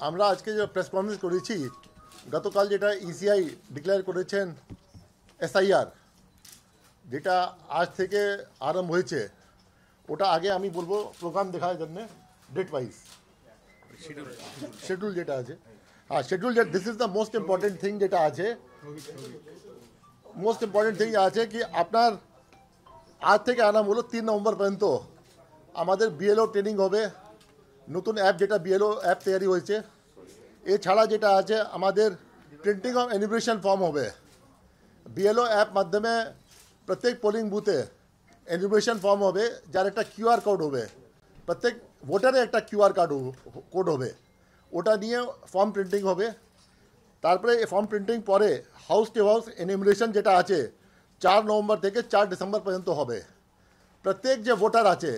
আমরা আজকে যে প্রেস কনফারেন্স করেছি গতকাল যেটা ইসিআই ডিক্লেয়ার করেছেন এসআইআর যেটা আজ থেকে আরম্ভ হয়েছে ওটা আগে আমি বলবো প্রোগ্রাম দেখার জন্য ডেট ওয়াইজ শিডিউল যেটা আছে হ্যাঁ schedule this is the most important thing যেটা আছে মোস্ট ইম্পর্টেন্ট থিং আছে কি আপনার আজ থেকে আরম্ভ হলো 3 নভেম্বর পর্যন্ত আমাদের বিএলও ট্রেনিং হবে নতুন অ্যাপ যেটা বিএলও অ্যাপ তৈরি হয়েছে এছাড়া যেটা আছে আমাদের প্রিন্টিং অফ এনিমেশন ফর্ম হবে বিএলও অ্যাপ মাধ্যমে প্রত্যেক পোলিং বুথে এনিমেশন ফর্ম হবে যার একটা কিউআর কোড হবে প্রত্যেক ভোটারের একটা কিউআর কোড হবে ওটা নিয়ে ফর্ম প্রিন্টিং হবে তারপরে এই ফর্ম প্রিন্টিং পরে হাউস টু হাউস এনিমেশন যেটা আছে 4 নভেম্বর থেকে 4 ডিসেম্বর পর্যন্ত হবে প্রত্যেক যে ভোটার আছে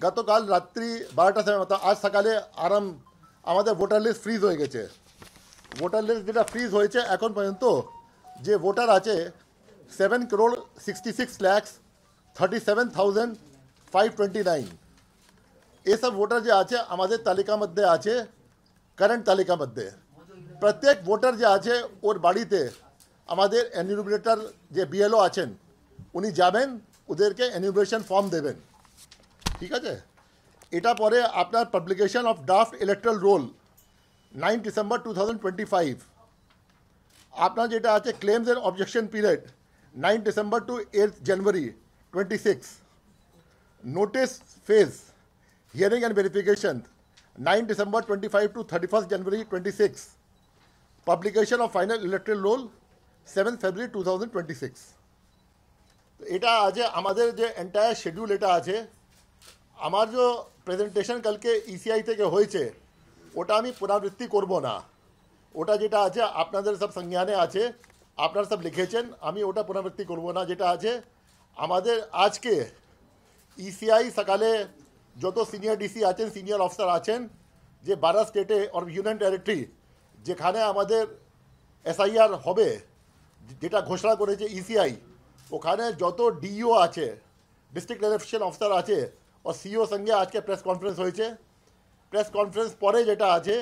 গতকাল রাত্রি 12টার সময় আজ সকালে আমাদের ভোটার লিস্ট ফ্রিজ হয়ে গেছে ভোটার লিস্ট যেটা ফ্রিজ হয়েছে এখন পর্যন্ত যে ভোটার আছে 7,66,37,529 এসব ভোটার যে আছে আমাদের তালিকার মধ্যে আছে কারেন্ট তালিকার মধ্যে প্রত্যেক ভোটার যে আছে ওর বাড়িতে আমাদের এনিউমারেটর যে বিএলও আছেন উনি যাবেন ওদেরকে এনিউমারেশন ফর্ম দেবেন ঠিক আছে এটা পরে আপনার publication of draft electoral roll 9 December 2025 আপনার যেটা আছে claims and objection period 9 December to 8 January 26 notice phase hearing and verification 9 December 25 to 31st January 26 publication of final electoral roll 7 February 2026 এটা আছে আমাদের যে এন্টায়ার শিডিউল এটা আছে আমার যে প্রেজেন্টেশন কালকে ইসিআই থেকে হয়েছে ওটা আমি পুনরাবৃত্তি করব না ওটা যেটা আছে আপনাদের সব সংজ্ঞানে আছে আপনারা সব লিখেছেন আমি ওটা পুনরাবৃত্তি করব না যেটা আছে আমাদের আজকে ইসিআই সকালে যত সিনিয়র ডিসি আছেন সিনিয়র অফিসার আছেন যে 12 স্টেটে আর ইউনিয়ন টেরিটরি যেখানে আমাদের এসআইআর হবে যেটা ঘোষণা করেছে ইসিআই ওখানে যত ডিইও আছে ডিস্ট্রিক্ট ইলেকশন অফিসার আছে और सीईओ संगे आज के प्रेस कॉन्फ्रेंस হয়েছে প্রেস কনফারেন্স পরে যেটা আছে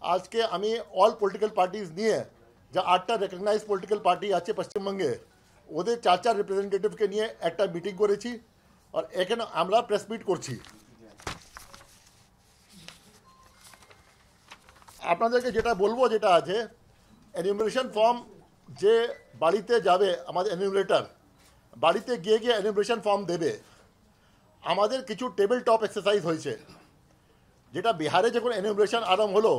আজকে আমি অল পলিটিক্যাল পার্টিজ নিয়ে যা 8টা রেকগনাইজ পলিটিক্যাল পার্টি আছে পশ্চিমবঙ্গে ওদের 4 রিপ্রেজেন্টেটিভকে নিয়ে একটা মিটিং করেছি আর এখানে আমরা প্রেস মিট করছি আপনাদেরকে যেটা বলবো যেটা আছে এনিউমারেশন ফর্ম যে বাড়িতে যাবে আমাদের এনিউমারেটর বাড়িতে গিয়ে গিয়ে এনিউমারেশন ফর্ম দেবে আমাদের কিছু টেবিল টপ এক্সারসাইজ হয়েছে যেটা বিহারে যখন এনিউমারেশন আরম্ভ হলো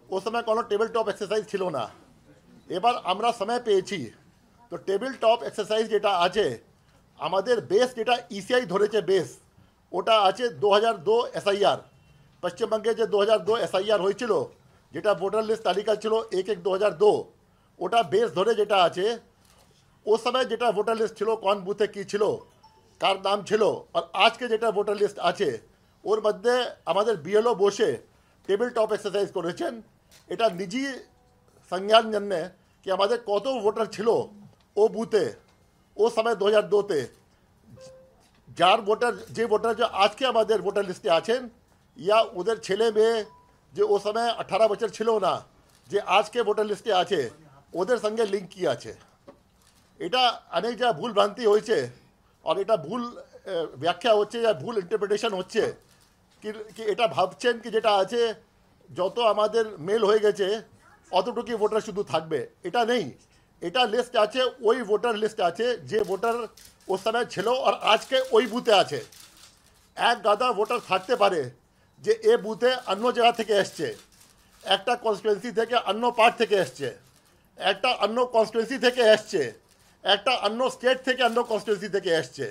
ও সময় কোনো টেবিল টপ এক্সারসাইজ ছিল না এবার আমরা সময় পেয়েছি তো টেবিল টপ এক্সারসাইজ যেটা আছে আমাদের বেস যেটা ইসিআই ধরেছে বেস ওটা আছে 2002 এসআইআর পশ্চিমবঙ্গে যে 2002 এসআইআর হয়েছিল যেটা ভোটার লিস্ট তালিকা ছিল 1/1/2002 ওটা বেস ধরে যেটা আছে ও সময় যেটা ভোটার লিস্ট ছিল কোন বুথে কী ছিল কার নাম ছিল আর আজকে যেটা ভোটার লিস্ট আছে ওর মধ্যে আমাদের বিএলও বসে টেবিল টপ এক্সারসাইজ করেছেন এটা নিজি সংজ্ঞান জন্যে কি আমাদের কত ভোটার ছিল ও বুথে ও সময় 2002-তে যার ভোটার যে ভোটার যে আজকে আমাদের ভোটার লিস্টে আছেন ইয়া ওদের ছেলে মেয়ে যে ও সময় 18 বছর ছিল না যে আজকে ভোটার লিস্টে আছে ওদের সঙ্গে লিঙ্ক কি আছে এটা অনেক যা ভুল ভ্রান্তি হয়েছে আর এটা ভুল ব্যাখ্যা হচ্ছে या ভুল ইন্টারপ্রিটেশন হচ্ছে কি এটা ভাবছেন কি যেটা আছে যত আমাদের মেল হয়ে গেছে অতটুকুই ভোটার শুধু থাকবে এটা নেই এটা লিস্ট আছে ওই ভোটার লিস্ট আছে যে ভোটার ওই সময় ছিল আর আজকে ওই বুথে আছে এক গাদা ভোটার থাকতে পারে যে এ বুথে অন্য জায়গা থেকে এসছে একটা কনস্টিটুয়েন্সি থেকে অন্য পার্ট থেকে এসছে একটা অন্য কনস্টিটুয়েন্সি থেকে এসছে একটা অন্য স্টেট থেকে অন্য কনস্টিটুয়েন্সি থেকে এসছে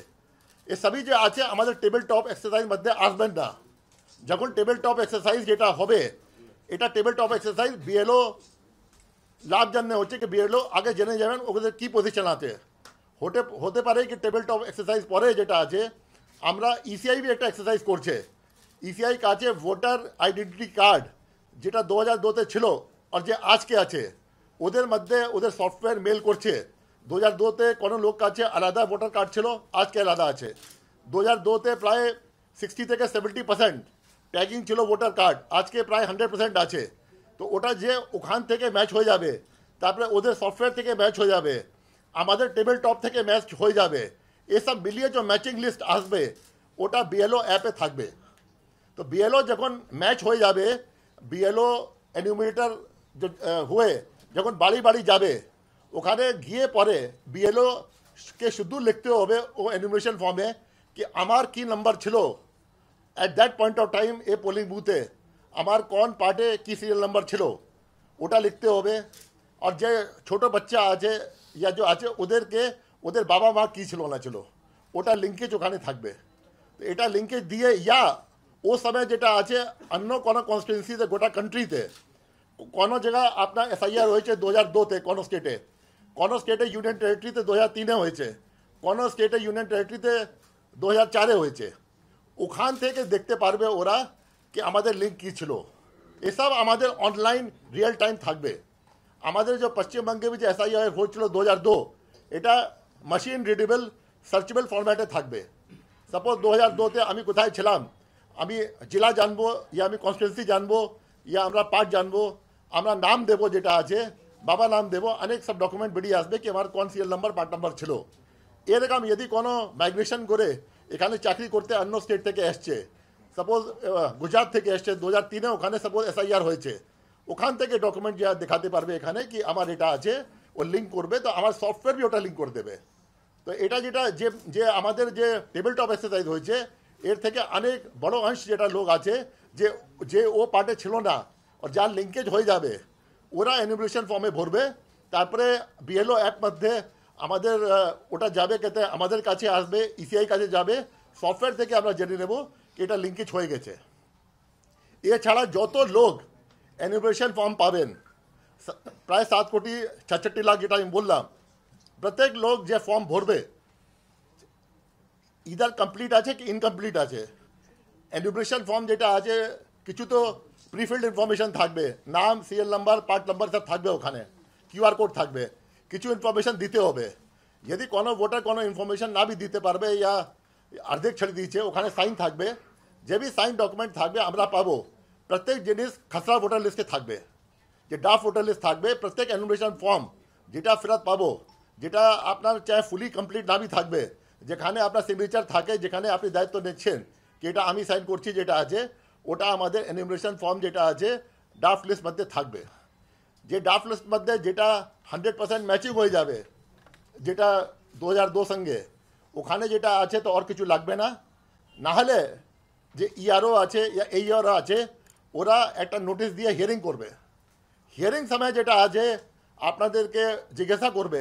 এই সবই যে আছে আমাদের টেবিল টপ এক্সারসাইজ মধ্যে আসবেন না যখন টেবিল টপ এক্সারসাইজ যেটা হবে এটা টেবিল টপ এক্সারসাইজ বিএলও লাভ জানতে হচ্ছে কি বিএলও আগে জেনে যাবেন ওদের কী পজিশন আছে হতে পারে কি টেবিল টপ এক্সারসাইজ পরে যেটা আছে আমরা ইসিআই भी একটা এক্সারসাইজ করছে ইসিআই কাছে ভোটার আইডেন্টিটি কার্ড যেটা 2002-তে ছিল আর যে আজকে আছে ওদের মধ্যে ওদের সফটওয়্যার মেল করছে 2002-তে কোনো লোক কাছে আলাদা ভোটার কার্ড ছিল আজকে আলাদা আছে 2002-তে প্রায় 60 থেকে 70% ট্যাগিং ছিল ভোটার কার্ড আজকে প্রায় 100% আছে তো ওটা যে ওখান থেকে ম্যাচ হয়ে যাবে, তারপরে ওদের সফটওয়্যার থেকে ম্যাচ হয়ে যাবে, আমাদের টেবিল টপ থেকে ম্যাচ হয়ে যাবে, এসব মিলিয়ে যে ম্যাচিং লিস্ট আসবে ওটা বিএলও অ্যাপে থাকবে। তো বিএলও যখন ম্যাচ হয়ে যাবে, বিএলও এনিউমিনেটর হয়ে যখন বাড়ি বাড়ি যাবে, ওখানে গিয়ে পরে বিএলও কে শুধু লিখতে হবে ও এনিউমিনেশন ফর্মে कि আমার কি নাম্বার ছিল at that point of time A polling বুথে, আমার কোন পার্টে কি সিরিয়াল নাম্বার ছিল ওটা লিখতে হবে। আর যে ছোটো বাচ্চা আছে ইয়া যে আছে ওদেরকে ওদের বাবা মা কী ছিল না ছিল ওটা লিঙ্কেজ ওখানে থাকবে। তো এটা লিঙ্কেজ দিয়ে ইয়া ও সময় যেটা আছে অন্য কোনো কনস্টিটুয়েন্সিতে গোটা কান্ট্রিতে কোনো জায়গায় আপনার এসআইআর হয়েছে 2002-তে কোনো স্টেটে, কোনো স্টেটে ইউনিয়ন টেরিটরিতে 2003-এ হয়েছে, কোনো স্টেটে ইউনিয়ন টেরিটরিতে 2004-এ হয়েছে। ওখান থেকে দেখতে পারবে ওরা কি আমাদের লিঙ্ক কী ছিল। এসব আমাদের অনলাইন রিয়েল টাইম থাকবে। আমাদের যে পশ্চিমবঙ্গে যে এসআইআর হয়েছিল 2002, এটা মেশিন রিডেবল সার্চেবল ফরম্যাটে থাকবে। সাপোজ 2002-তে আমি কোথায় ছিলাম, আমি জেলা জানবো, ইয়া আমি কনস্টিটুয়েন্সি জানবো, ইয়া আমরা পার্ট জানবো, আমরা নাম দেবো যেটা আছে, বাবা নাম দেবো, অনেক সব ডকুমেন্ট বেরিয়ে আসবে কি আমার কোন সিরিয়াল নাম্বার পার্ট নাম্বার ছিল। এরকম যদি কোনো মাইগ্রেশন করে এখানে চাকরি করতে অন্য স্টেট থেকে এসছে, সাপোজ গুজরাট থেকে এসছে 2003-এ, ওখানে সাপোজ এসআইআর হয়েছে, ওখান থেকে ডকুমেন্ট যা দেখাতে পারবে এখানে কি আমার এটা আছে, ও লিঙ্ক করবে, তো আমার সফটওয়্যার বি ওটা লিঙ্ক করে দেবে। তো এটা যেটা যে আমাদের যে টেবিল টপ এক্সারসাইজ হয়েছে এর থেকে অনেক বড় অংশ যেটা লোক আছে যে ও পার্টে ছিল না, আর যার লিঙ্কেজ হয়ে যাবে ওরা এনিউমিনেশন ফর্মে ভরবে। তারপরে বিএলও অ্যাপ মধ্যে আমাদের ওটা যাবে, কেতে আমাদের কাছে আসবে, ইসিআই কাছে যাবে, সফটওয়্যার থেকে আমরা জেনে নেব কি এটা লিঙ্কেজ হয়ে গেছে। এছাড়া যত লোক এনিউমিনেশন ফর্ম পাবেন, প্রায় 7,66 লাখ যেটা আমি বললাম, প্রত্যেক লোক যে ফর্ম ভরবে ইদার কমপ্লিট আছে কি ইনকমপ্লিট আছে। এনিউমিনেশন ফর্ম যেটা আছে কিছু তো প্রিফিল্ড ইনফরমেশন থাকবে, নাম, সিরিয়াল নাম্বার, পার্ট নাম্বার সব থাকবে, ওখানে কিউআর কোড থাকবে, কিছু ইনফরমেশন দিতে হবে। যদি কোনো ভোটার কোনো ইনফরমেশন না বি দিতে পারবে ইয়া অর্ধেক ছেড়ে দিয়েছে, ওখানে সাইন থাকবে, যে বি সাইন ডকুমেন্ট থাকবে আমরা পাবো। প্রত্যেক জিনিস খসড়া ভোটার লিস্টে থাকবে, যে ড্রাফট ভোটার লিস্ট থাকবে, প্রত্যেক এনিউমিনেশন ফর্ম যেটা ফেরত পাবো, যেটা আপনার চাहे ফুলি কমপ্লিট না বি থাকবে, যেখানে আপনার সিগনেচার থাকে, যেখানে আপনি দায়িত্ব নিচ্ছেন কি এটা আমি সাইন করছি যেটা আছে, ওটা আমাদের এনিউমিনেশন ফর্ম যেটা আছে ড্রাফট লিস্ট মধ্যে থাকবে। যে ড্রাফট লিস্ট মধ্যে যেটা 100% ম্যাচিং হয়ে যাবে, যেটা 2002 সঙ্গে, ওখানে যেটা আছে তো আর কিছু লাগবে না। নাহলে যে ইআরও আছে ইয়া এইআরও আছে ওরা একটা নোটিশ দিয়ে হিয়ারিং করবে। হিয়ারিং সময় যেটা আছে আপনাদেরকে জিজ্ঞাসা করবে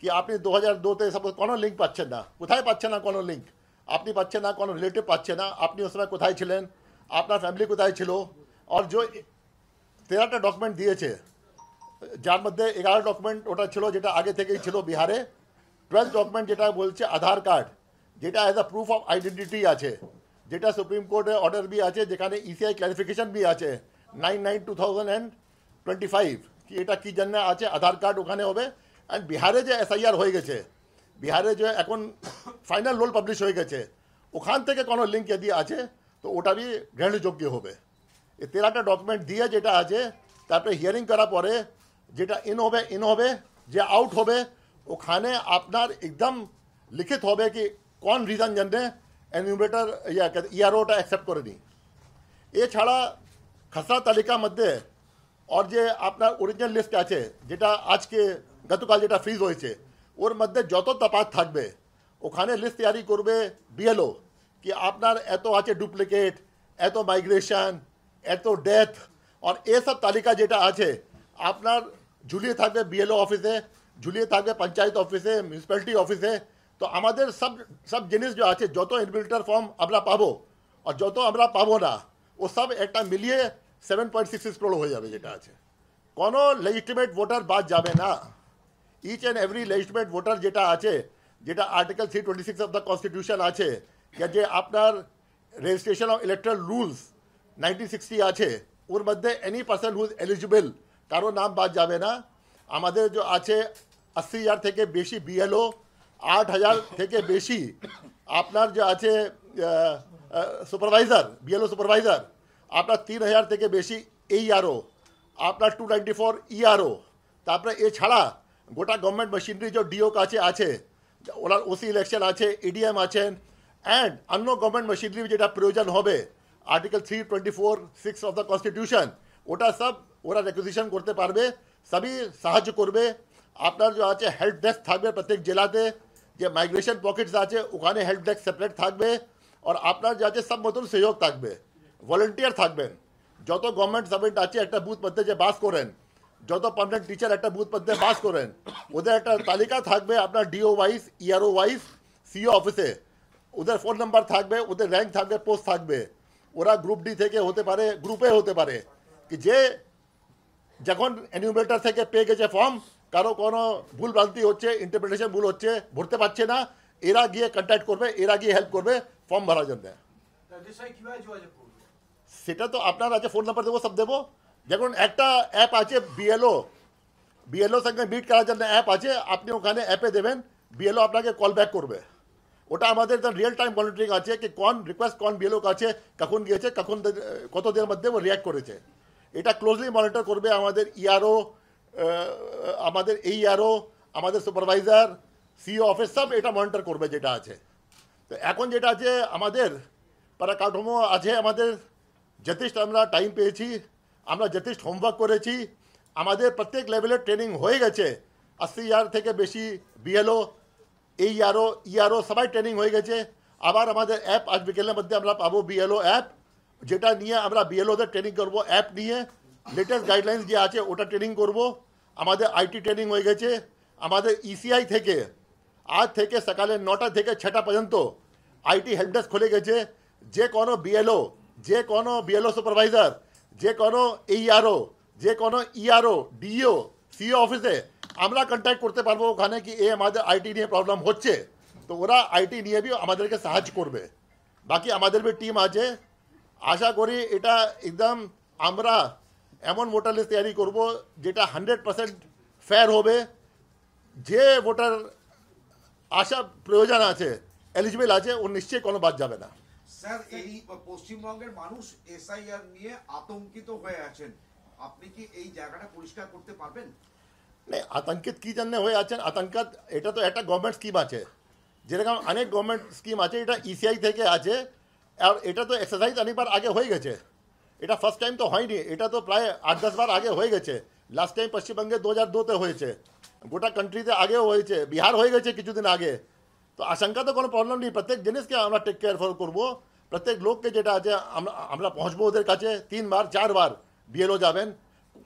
কি আপনি 2002-তে সাপোজ কোনো লিঙ্ক পাচ্ছেন না, কোথায় পাচ্ছেন না কোনো লিঙ্ক, আপনি পাচ্ছেন না, কোনো রিলেটিভ পাচ্ছে না, আপনি ওই সময় কোথায় ছিলেন, আপনার ফ্যামিলি কোথায় ছিল। আর যে 13টা ডকুমেন্ট দিয়েছে, যার মধ্যে 11 ডকুমেন্ট ওটা ছিল যেটা আগে থেকেই ছিল বিহারে, 12 ডকুমেন্ট যেটা বলছে আধার কার্ড, যেটা as a proof of identity আছে, যেটা সুপ্রিম কোর্টের অর্ডার বি আছে, যেখানে ইসিআই ক্লারিফিকেশন বি আছে 9/9/2025 কি এটা কি জন্য আছে, আধার কার্ড ওখানে হবে। অ্যান্ড বিহারে যে এসআইআর হয়ে গেছে, বিহারে যে এখন ফাইনাল রোল পাবলিশ হয়ে গেছে, ওখান থেকে কোনো লিঙ্ক যদি আছে তো ওটা বি গ্রহণযোগ্য হবে। এই 13টা ডকুমেন্ট দিয়ে যেটা আছে, তারপরে হিয়ারিং করার পরে যেটা ইন হবে, যে আউট হবে ওখানে আপনার একদম লিখিত হবে কি কোন রিজন জন্য এনিউমিনেটর ইআরওটা অ্যাকসেপ্ট করেনি। এছাড়া খসড়া তালিকা মধ্যে আর যে আপনার অরিজিনাল লিস্ট আছে যেটা আজকে গতকাল যেটা ফ্রিজ হয়েছে, ওর মধ্যে যত তফাৎ থাকবে ওখানে লিস্ট তৈরি করবে বিএলও কি আপনার এত আছে ডুপ্লিকেট, এত মাইগ্রেশন, এত ডেথ, আর এসব তালিকা যেটা আছে আপনার ঝুলিয়ে থাকবে বিএলও অফিসে, ঝুলিয়ে থাকবে পঞ্চায়েত অফিসে, মিউনিসিপ্যালিটি অফিসে। তো আমাদের সব জিনিস যে আছে, যত এনিউমিনেটর ফর্ম আমরা পাবো আর যত আমরা পাবো না, ও সব একটা মিলিয়ে 7.66 crore হয়ে যাবে যেটা আছে। কোনো লেজিটিমেট ভোটার বাদ যাবে না। Each and every legitimate voter যেটা আছে, যেটা আর্টিকেল 326 অফ দ্য কনস্টিটিউশন আছে, যে আপনার রেজিস্ট্রেশন অফ ইলেকট্রাল রুলস 1960 আছে, ওর মধ্যে any person who is eligible কারো নাম বাদ যাবে না। আমাদের যে আছে 80,000 থেকে বেশি বিএলও, 8,000 থেকে বেশি আপনার যে আছে সুপারভাইজার, বিএলও সুপারভাইজার, আপনার 3,000 থেকে বেশি এইআরও, আপনার 294 ইআরও, তারপরে এছাড়া গোটা গভর্নমেন্ট মেশিনারি যে ডিও কাছে আছে, ওনার ওসি ইলেকশন আছে, এডিএম আছেন, অ্যান্ড অন্য গভর্নমেন্ট মেশিনারি যেটা প্রয়োজন হবে আর্টিকেল 324(6) অফ দ্য কনস্টিটিউশন, ওটা সব ওরা রেকুইজিশন করতে পারবে, সবই সাহায্য করবে। আপনার যে আছে হেল্প ডেস্ক থাকবে প্রত্যেক জেলাতে, যে মাইগ্রেশন পকেটস আছে ওখানে হেল্প ডেস্ক সেপারেট থাকবে, আর আপনার যে আছে সব মতন সহযোগ থাকবে, ভলেন্টিয়ার থাকবেন। যত গভর্নমেন্ট সার্ভেন্ট আছে একটা বুথ মধ্যে যে বাস করেন, যত পার্মানেন্ট টিচার একটা বুথ মধ্যে বাস করেন, ওদের একটা তালিকা থাকবে আপনার DO wise, ERO wise, CO অফিসে, ওদের ফোন নাম্বার থাকবে, ওদের র্যাঙ্ক থাকবে, পোস্ট থাকবে। ওরা গ্রুপ ডি থেকে হতে পারে, গ্রুপে হতে পারে, কি যে যখন এনিউমারেটর থেকে পেয়ে গেছে ফর্ম, কারো কোনো ভুল ভ্রান্তি হচ্ছে, ইন্টারপ্রিটেশন ভুল হচ্ছে, ভরতে পারছে না, এরা গিয়ে কন্ট্যাক্ট করবে, এরা গিয়ে হেল্প করবে ফর্ম ভরার জন্য। সেটা তো আপনার আছে, ফোন নাম্বার দেবো, সব দেবো। যেমন একটা অ্যাপ আছে বিএলও সঙ্গে মিট করার জন্য অ্যাপ আছে, আপনি ওখানে অ্যাপে দেবেন, বিএলও আপনাকে কল ব্যাক করবে। ওটা আমাদের রিয়েল টাইম মনিটরিং আছে কি কোন রিকোয়েস্ট কোন বিএলও কাছে কখন গিয়েছে, কখন কত দিনের মধ্যে ও রিয়াক্ট করেছে। এটা ক্লোজলি মনিটর করবে আমাদের ইআরও, আমাদের এইআরও, আমাদের সুপারভাইজার, সিও অফিস, সব এটা মনিটর করবে যেটা আছে। তো এখন যেটা আছে আমাদের কাঠামো আছে, আমাদের যথেষ্ট আমরা টাইম পেয়েছি, আমরা যথেষ্ট হোমওয়ার্ক করেছি, আমাদের প্রত্যেক লেভেলের ট্রেনিং হয়ে গেছে। 80,000 থেকে বেশি বিএলও, এইআরও, ইআরও সবাই ট্রেনিং হয়ে গেছে। আবার আমাদের অ্যাপ আজ বিকেলের মধ্যে আমরা পাবো, বিএলও অ্যাপ, যেটা নিয়ে আমরা বিএলওদের ট্রেনিং করবো। অ্যাপ নিয়ে লেটেস্ট গাইডলাইন্স যে আছে ওটা ট্রেনিং করব। আমাদের আইটি ট্রেনিং হয়ে গেছে। আমাদের ইসিআই থেকে আজ থেকে সকালে 9টা থেকে 6টা পর্যন্ত আইটি হেল্প ডেস্ক খুলে গেছে। যে কোনো বিএলও সুপারভাইজার, যে কোনো এইআরও, যে কোনো ইআরও, ডিও, সিও অফিসে আমরা কন্ট্যাক্ট করতে পারবো ওখানে কি এ আমাদের আইটি নিয়ে প্রবলেম হচ্ছে, তো ওরা আইটি নিয়ে বি আমাদেরকে সাহায্য করবে। বাকি আমাদের বি টিম আছে। আশা করি এটা একদম আমরা এমন ভোটার লিস্ট তৈরি করব যেটা 100% ফেয়ার হবে। যে ভোটার আশা প্রয়োজন আছে, এলিজিবল আছে, ও নিশ্চয়ই কোনো বাদ যাবে না। স্যার, এই পশ্চিমবঙ্গের মানুষ এসআইআর নিয়ে আতঙ্কিত হয়ে আছেন, আপনি কি এই জায়গাটা পরিষ্কার করতে পারবেন? আতঙ্কিত কি জন্য হয়ে আছেন? আতঙ্কিত এটা তো একটা গভর্নমেন্ট স্কিম আছে, যেরকম অনেক গভর্নমেন্ট স্কিম আছে, এটা ইসিআই থেকে আছে, আর এটা তো এক্সারসাইজ অনেকবার আগে হয়ে গেছে। এটা ফার্স্ট টাইম তো হয়নি, এটা তো প্রায় 8-10 বার আগে হয়ে গেছে। লাস্ট টাইম পশ্চিমবঙ্গে 2002-তে হয়েছে, গোটা কান্ট্রিতে আগেও হয়েছে, বিহার হয়ে গেছে কিছুদিন আগে। তো আশঙ্কা তো কোনো প্রবলেম নেই, প্রত্যেক জিনিসকে আমরা টেক কেয়ার করবো। প্রত্যেক লোককে যেটা আছে আমরা পৌঁছবো ওদের কাছে। 3-4 বার বিএলও যাবেন,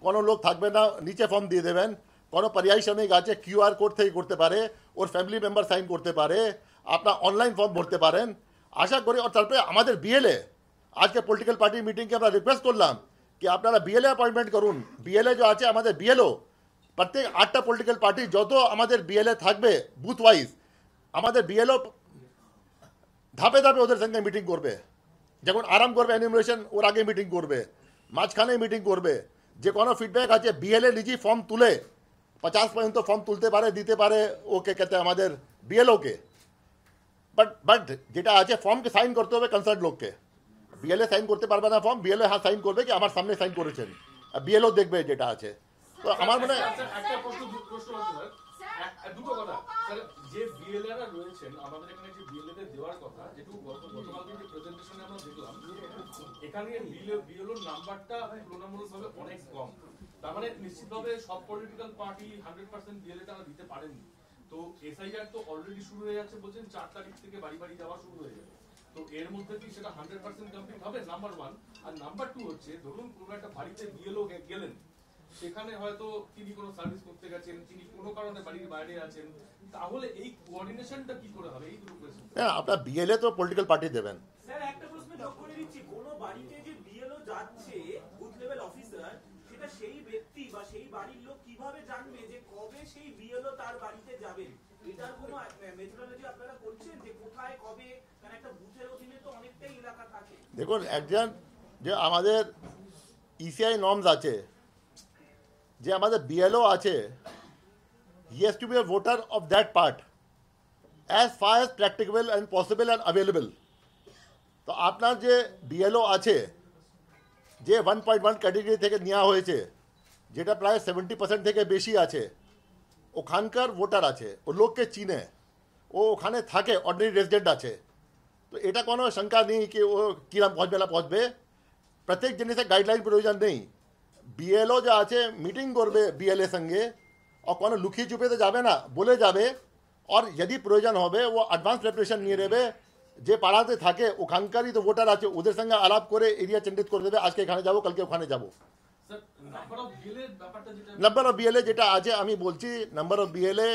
কোনো লোক থাকবে না, নিচে ফর্ম দিয়ে দেবেন। কোনো পর্যায়ী শ্রমিক আছে, কিউআর কোড থেকে করতে পারে, ওর ফ্যামিলি মেম্বার সাইন করতে পারে, আপনার অনলাইন ফর্ম ভরতে পারেন। আশা করি। আর তারপরে আমাদের বিএলএ, আজকে পলিটিক্যাল পার্টি মিটিংকে আমরা রিকোয়েস্ট করলাম কি আপনারা বিএলএ অ্যাপয়েন্টমেন্ট করুন। বিএলএ যে আছে আমাদের বিএলও, প্রত্যেক 8টা পলিটিক্যাল পার্টি যত আমাদের বিএলএ থাকবে বুথ ওয়াইজ, আমাদের বিএলও ধাপে ধাপে ওদের সঙ্গে মিটিং করবে। যখন আরাম করবে এনিউমারেশন, ওর আগে মিটিং করবে, মাঝখানে মিটিং করবে। যে কোনো ফিডব্যাক আছে বিএলএ নিজেই ফর্ম তুলে 50 পর্যন্ত ফর্ম তুলতে পারে, দিতে পারে ওকে कहते আমাদের বিএলওকে। বাট যেটা আছে ফর্মকে সাইন করতে হবে কনসার্ন লোককে। বিএলএ সাইন করতে পারবে না ফর্ম, বিএলএ হ্যাঁ সাইন করবে কি আমার সামনে সাইন করেছেন, আর বিএলও দেখবে যেটা আছে। তো আমার মনে হয় একটা প্রশ্ন স্যার, দুটো কথা স্যার, যে বিএলএরা রয়েছেন আমাদের এখানে, যে বিএলএ দেওয়ার কথা, যেটুকু গতকালকে যে প্রেজেন্টেশনে আমরা দেখলাম, এখানে বিএলও নাম্বারটা তুলনামূলকভাবে অনেক কম। তার মানে নিশ্চিতভাবে সব পলিটিক্যাল পার্টি 100% বিএলএ টাকা দিতে পারেনি। তো এসআইআর তো অলরেডি শুরু হয়ে যাচ্ছে, বলছেন 4 তারিখ থেকে বাড়ি বাড়ি যাওয়া শুরু হয়ে যাবে। তো এর মধ্যে কি সেটা 100% কমপ্লিট হবে? নাম্বার 1। আর নাম্বার 2 হচ্ছে, ধরুন কোনো একটা বাড়িতে বিএলও গেলেন, সেখানে হয়তো তিনি কোনো সার্ভিস করতে গেছেন, তিনি কোনো কারণে বাড়ির বাইরে আছেন, তাহলে এই কোঅর্ডিনেশনটা কি করে হবে? এই দুটো কোশ্চেন। হ্যাঁ, আপনার বিএলএ তো পলিটিক্যাল পার্টি দেবেন। স্যার, একটা প্রশ্ন যোগ করে দিচ্ছি, কোন বাড়িতে যে বিএলও যাচ্ছে, বুথ লেভেল অফিসার, সেটা সেই ব্যক্তি বা সেই বাড়ির লোক কিভাবে জানবে যে কবে সেই বিএলও তার বাড়িতে যাবেন? এটার কোনো মেথোডোলজি আপনারা করছেন যে কোথায় কবে? কারণ একটা বুথের অধীনে তো অনেকটাই এলাকা থাকে। দেখুন, একজন যে আমাদের ইসিআই নর্মস আছে, যে আমাদের বিএলও আছে, he has to be a voter of that part as far as practicable and possible and available. তো আপনার যে বিএলও আছে, যে 1.1 ক্যাটেগরি থেকে নেওয়া হয়েছে, যেটা প্রায় 70% থেকে বেশি আছে, ওখানকার ভোটার আছে, ও লোককে চিনে, ও ওখানে থাকে, অর্ডিনারি রেসিডেন্ট আছে। তো এটা কোনো শঙ্কা নেই কি ও কিরম পৌঁছবে না পৌঁছবে। প্রত্যেক জিনিসের গাইডলাইন প্রয়োজন নেই। বিএলও যা আছে মিটিং করবে বিএলএ সঙ্গে, और কোনো লুকিয়ে চুপে তো যাবে না, বলে যাবে। और यदि প্রয়োজন হবে ও অ্যাডভান্স প্রিপারেশন নিয়ে নেবে। যে পাড়াতে থাকে ওখানকারই তো ভোটার আছে, ওদের সঙ্গে আলাপ করে এরিয়া চিহ্নিত করে দেবে, আজকে এখানে যাবো, কালকে ওখানে যাবো। স্যার নাম্বার অফ বিএলএ ব্যাপারটা যেটা নাম্বার অফ বিএলএ যেটা আছে আমি বলছি, number of BLA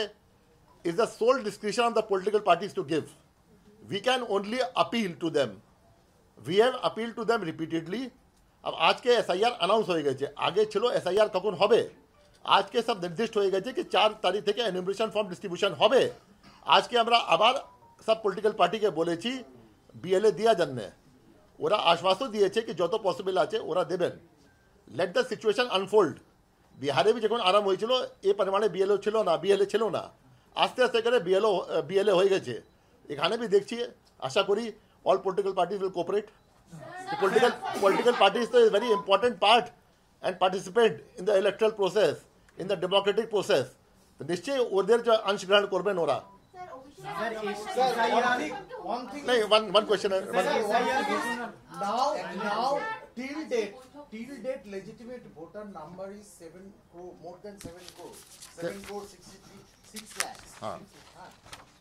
is the sole discretion of the political parties to give. We can only appeal to them. We have appealed to them repeatedly. अब आज के SIR announce हो गए, आगे चलो एसआईआर कখন হবে, আজকে সব নির্দিষ্ট হয়ে গেছে কি 4 তারিখ থেকে এনুমারেশন ফর্ম ডিস্ট্রিবিউশন হবে। আজকে আমরা আবার সব পলিটিক্যাল পার্টিকে বলেছি বিএলএ দেওয়ার জন্য, ওরা আশ্বাসও দিয়েছে কি যত পসিবল আছে ওরা দেবেন। Let the situation unfold. বিহারে যখন আরাম হয়েছিল এই পরিমাণে বিএলও ছিল না, বিএলএ ছিল না, আস্তে আস্তে করে বিএলএ হয়ে গেছে। এখানে দেখছি, আশা করি all political parties will cooperate. Political parties is a very important part and participate in the electoral process, in the democratic process. तो निश्चय ওদের যে অংশগ্রহণ করবেন ওরা। One thing. नहीं, one question. Now till date legitimate voter number is 7 crore, more than 7 crore, 7 crore 66 lakhs. हाँ।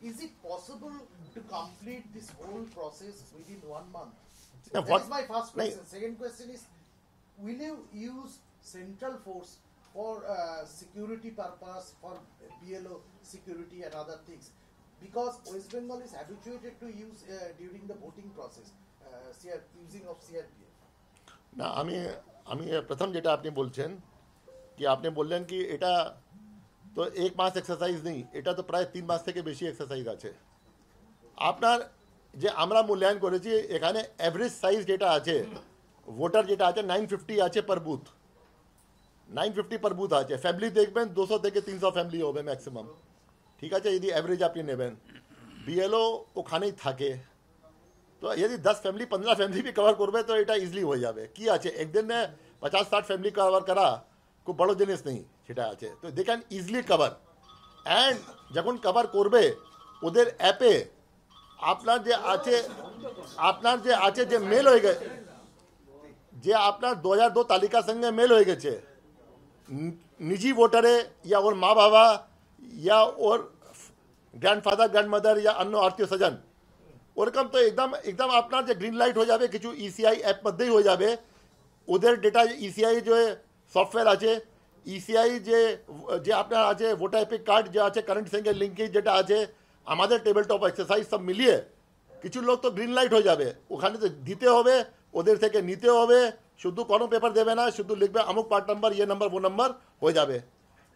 Is it possible to complete this whole process within 1 month? Yeah, That is my first नहीं, question. Second question is, will you use central force for security purpose, for BLO security and other things? Because West Bengal is habituated to use during the voting process, using of CRPF. না আমি প্রথম যেটা আপনি বলছেন কি আপনি বললেন কি এটা তো 1 মাস এক্সারসাইজ নেই, এটা তো প্রায় 3 মাস থেকে বেশি এক্সারসাইজ আছে। আপনার যে আমরা মূল্যায়ন করেছি এখানে এভারেজ সাইজ যেটা আছে ভোটার যেটা আছে 950 আছে পার বুথ, 950 পার বুথ আছে। ফ্যামিলি দেখবেন 200 থেকে 300 ফ্যামিলি হবে ম্যাক্সিমাম, ঠিক আছে, যদি এভারেজ আপনি নেবেন। বিএলও ওখানেই থাকে, তো যদি 10 ফ্যামিলি 15 ফ্যামিলি भी কভার করবে তো এটা ইজিলি হয়ে যাবে। কি আছে একদিনে 50-60 ফ্যামিলি কভার করা খুব বড় জিনিস নেই, সেটা আছে। তো they can easily cover. And যখন কভার করবে ওদের অ্যাপে আপনার যে আছে যে মেল হয়ে গেছে, যে আপনার 2002 তালিকার সঙ্গে মেল হয়ে গেছে, নিজি ভোটারে या ওর মা বাবা या ওর গ্র্যান্ডফাদার গ্র্যান্ডমাদার या অন্য আত্মীয় স্বজন, ওরকম তো একদম আপনার যে গ্রিন লাইট হয়ে যাবে, কিছু ইসিআই অ্যাপ মধ্যেই হয়ে যাবে। ওদের ডেটা ইসিআই যে সফটওয়্যার আছে, ইসিআই যে আপনার আছে ভোটার এপিক কার্ড যে আছে কারেন্ট সঙ্গে লিঙ্কেজ যেটা আছে, আমাদের টেবিল টপ এক্সারসাইজ সব মিলিয়ে কিছু লোক তো গ্রিন লাইট হয়ে যাবে। ওখানে তো দিতে হবে, ওদের থেকে নিতে হবে, শুধু কোনো পেপার দেবে না, শুধু লিখবে আমুক পার্ট নাম্বার, ইয়ে নাম্বার, ও নাম্বার হয়ে যাবে।